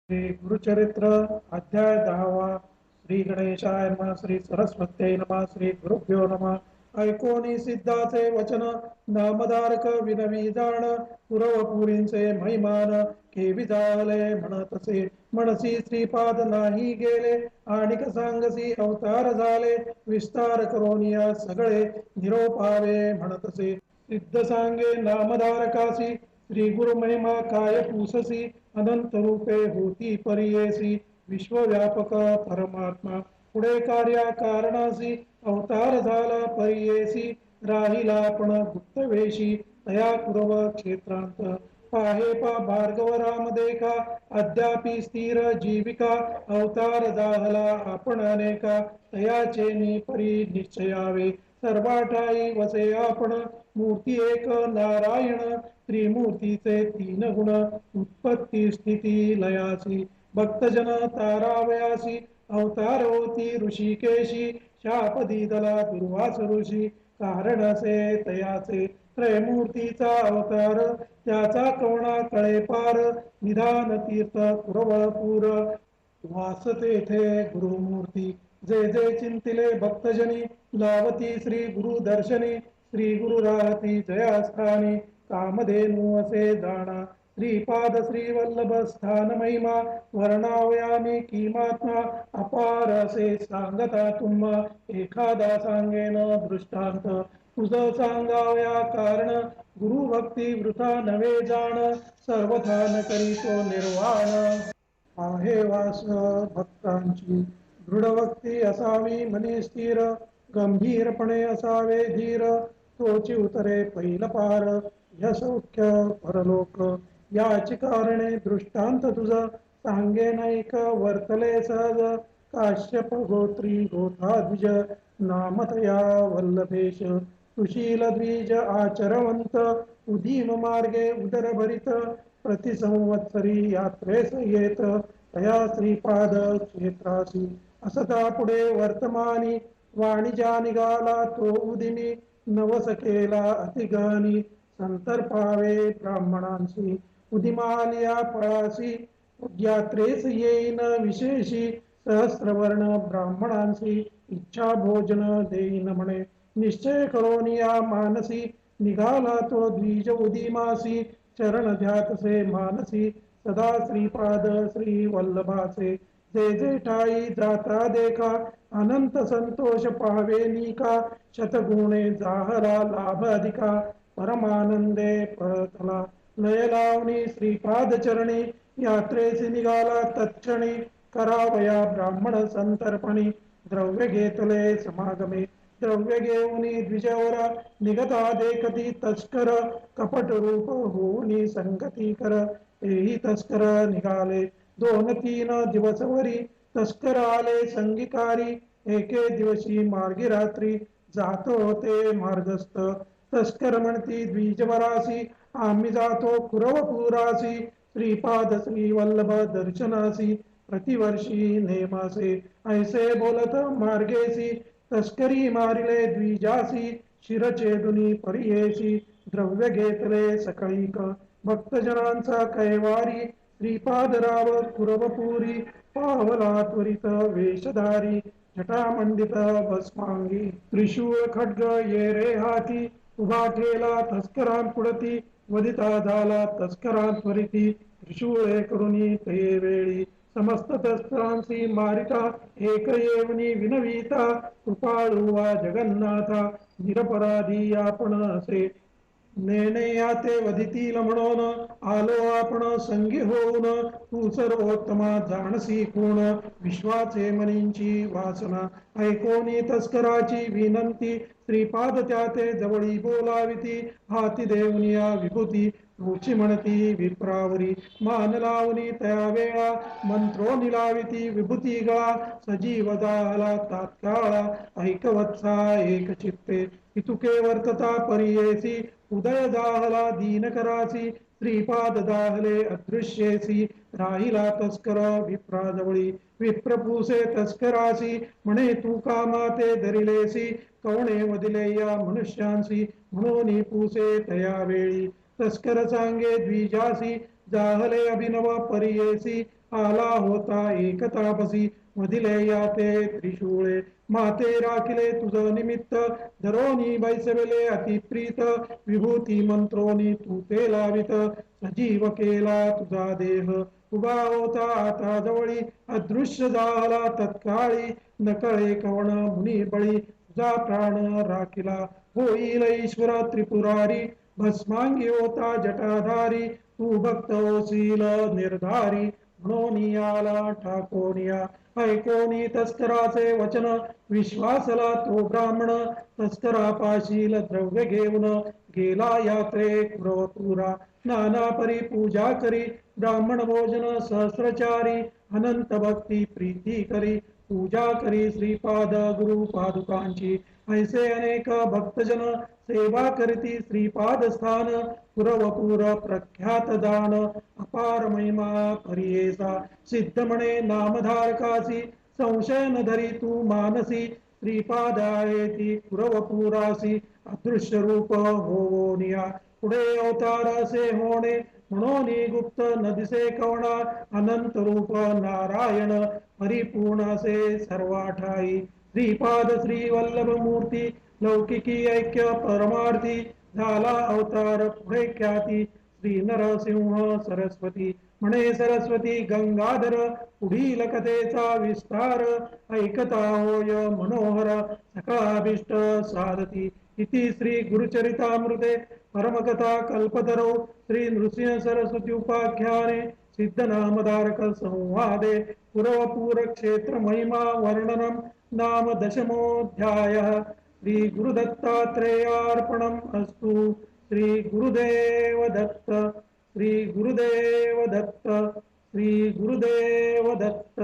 श्री गुरुचरित्र अध्याय 10वा. श्री गणेशाय नमः. श्री सरस्वत्यै नमः. श्री गुरुभ्यो नमः. ऐकोनी सिद्धाचे वचन नामधारक विनवी जाण पुरवपुरींचे महिमान केवी झाले म्हणतसे म्हणसी श्रीपाद नाही गेले आणिक सांगसी अवतार झाले विस्तार करोनिया सगळे निरोपावे म्हणतसे सिद्ध सांगे नामधारकासी श्री गुरु महिमा काय पूससी अनंत रूपे होती परियेसी विश्वव्यापक परमात्मा पुढे कार्या कारणासी अवतार झाला परियेसी राहिला पण गुप्तवेशी तया कुरव क्षेत्रांत पाहे पा भार्गव राम देखा अद्यापि स्थिर जीविका अवतार दाहला आपण अनेका तयाचे नि परी निश्चयावे सर्वाठाई वसे आपण मूर्ती एक नारायण त्रिमूर्तीचे तीन गुण उत्पत्ती स्थिती लयासी भक्तजन तारावयासी अवतार होती ऋषिकेशी शाप दिदला दुर्वास ऋषी कारण असे तयाचे त्रयमूर्तीचा अवतार त्याचा कवणा कळे पार निधान तीर्थ कुरवपूर वास तेथे गुरुमूर्ती जे जे चिंतिले भक्तजनी लावती श्री गुरु दर्शनी श्री गुरु राहती जयास्थानी कामधेनु असे दाणा श्रीपाद श्री वल्लभ स्थान महिमा वर्णावयामी किमात्मा अपार असे सांगता तुम्हा एखादा सांगेन दृष्टांत तुझ सांगावया कारण गुरु भक्ती वृथा नवे जाण सर्वथा न करीतो निर्वाण आहे वास भक्तांची दृढभक्ती असावी मनी स्थिर गंभीरपणे असावे धीर तोची उतरे पैल पार यशौख्य परलोक याची कारणे दृष्टांत तुझ सांगे नाईक वर्तले सहज काश्यप गोत्री गोताद्विज नामतया वल्लभेश सुशील द्विज आचरवंत उदीम मार्गे उदरभरित प्रतिसंवत्सरी यात्रेस येत तया श्रीपाद क्षेत्रासी असता पुढे वर्तमानी वाणिजा निघाला तो उदिनी नवस केला अतिगहनी संतर्पावे ब्राह्मणांशी उदिमालिया पळासी यात्रेस येईन विशेषी सहस्रवर्ण ब्राह्मणांशी इच्छा भोजन देईन म्हणे निश्चय करोनिया मानसी निघाला तो द्विज उदिमासी चरण ध्यातसे मानसी सदा श्रीपाद श्री वल्लभाचे जे जे ठाई जाता देखा अनंत संतोष पावे निका शतगुणे जाहला लाभ अधिका परमानंदे परतला लय लावणी श्रीपाद चरणी यात्रेसी निघाला तत्क्षणी करावया ब्राह्मण संतर्पणी द्रव्य घेतले समागमे द्रव्य घेऊनी द्विजवर निगता देखती तस्कर कपट रूप होऊनी संगती कर तेही तस्कर निघाले 2-3 दिवसवरी तस्कर आले संगीकारी एके दिवशी मार्गी रात्री जात होते मार्गस्थ तस्कर म्हणती द्विजवरासी आम्ही जातो कुरवपुरासी श्रीपाद श्री वल्लभ दर्शनासी प्रतिवर्षी नेमासे ऐसे बोलत मार्गेसी तस्करी मारिले द्विजासी शिरछेदुनी परियेशी द्रव्य घेतले सकळीक भक्तजनांचा कैवारी श्रीपादराव कुरवपुरी पावला त्वरित वेशधारी जटामंडित भस्मांगी त्रिशूळ खड्ग ये रे हाती उभा ठेला तस्करांपुढती वदिता झाला तस्करांत्वरिती त्रिशूळे करुणी ते वेळी समस्त तस्करांसी मारिता एक येवनी विनविता कृपाळुवा जगन्नाथा निरपराधी आपण असे नेणे ते वधितील म्हणून आलो आपण संगी होऊन तू सर्वोत्तमा जाणसी कोण विश्वाचे मनींची वासना ऐकोनी तस्कराची विनंती श्रीपाद त्याते जवळी बोलाविती हाती देवनिया विभूती रुची म्हणती विप्रावरी मान लावणी तया वेळा मंत्रो निलाविती विभूती गळा सजीव दाहला तात्काळा ऐकवत्सा एक चित्ते इतुके वर्तता परियेसी उदय दाहला दीन करासी श्रीपाद दाहले अदृश्येसी राहिला तस्कर विप्राजवळी विप्रपूसे तस्करासी म्हणे तू कामा ते धरिलेसी कवणे वदिले या मनुष्यांसी म्हणून पूसे तया वेळी तस्कर सांगे द्विजासी जाहले अभिनव परियेसी आला होता एक तापसी मधिले याते त्रिशूळे माते राखिले तुझ निमित्त धरोनी बैसविले अतिप्रीत विभूती मंत्रोनी तू ते लावित सजीव केला तुझा देह उभा होता आता जवळी अदृश्य झाला तत्काळी नकळे कवण मुनी बळी तुझा प्राण राखिला होईल ईश्वर त्रिपुरारी भस्मांगी होता जटाधारी तू भक्त होशील निर्धारी म्हणून आला ठाकोनिया ऐकोनी तस्कराचे वचन विश्वासला तो ब्राह्मण तस्करापाशील द्रव्य घेऊन गेला यात्रे पुरा नाना परी पूजा करी ब्राह्मण भोजन सहस्रचारी अनंत भक्ती प्रीती करी पूजा करी श्रीपाद गुरु पादुकांची ऐसे अनेक भक्तजन सेवा करती श्रीपाद स्थान पुरवपूर प्रख्यात दान अपार महिमा परियेसा सिद्ध म्हणे नामधारकासी संशय न धरी तू मानसी श्रीपादायेती पुरवपुरासी अदृश्य रूप होनिया पुढे अवतार असे होणे म्हणून गुप्त न दिसे कवणा अनंत रूप नारायण परिपूर्ण असे सर्वाठाई श्रीपाद श्री वल्लभ मूर्ती लौकिकी ऐक्य परमार्थी झाला अवतार पुढे ख्याती श्री नरसिंह सरस्वती म्हणे सरस्वती गंगाधर पुढील कथेचा विस्तार ऐकता होय मनोहर सकाभिष्ट साधती इति श्री गुरुचरितामृते परमकथा कल्पतरो श्री नृसिंह सरस्वती उपाख्याने सिद्धनामधारक संवादे पुरवपूर क्षेत्र महिमा वर्णनम नाम दशमोऽध्यायः श्री गुरुदत्तात्रेयार्पणम् अस्तु श्री गुरुदेव दत्त श्री गुरुदेव दत्त श्री गुरुदेव दत्त।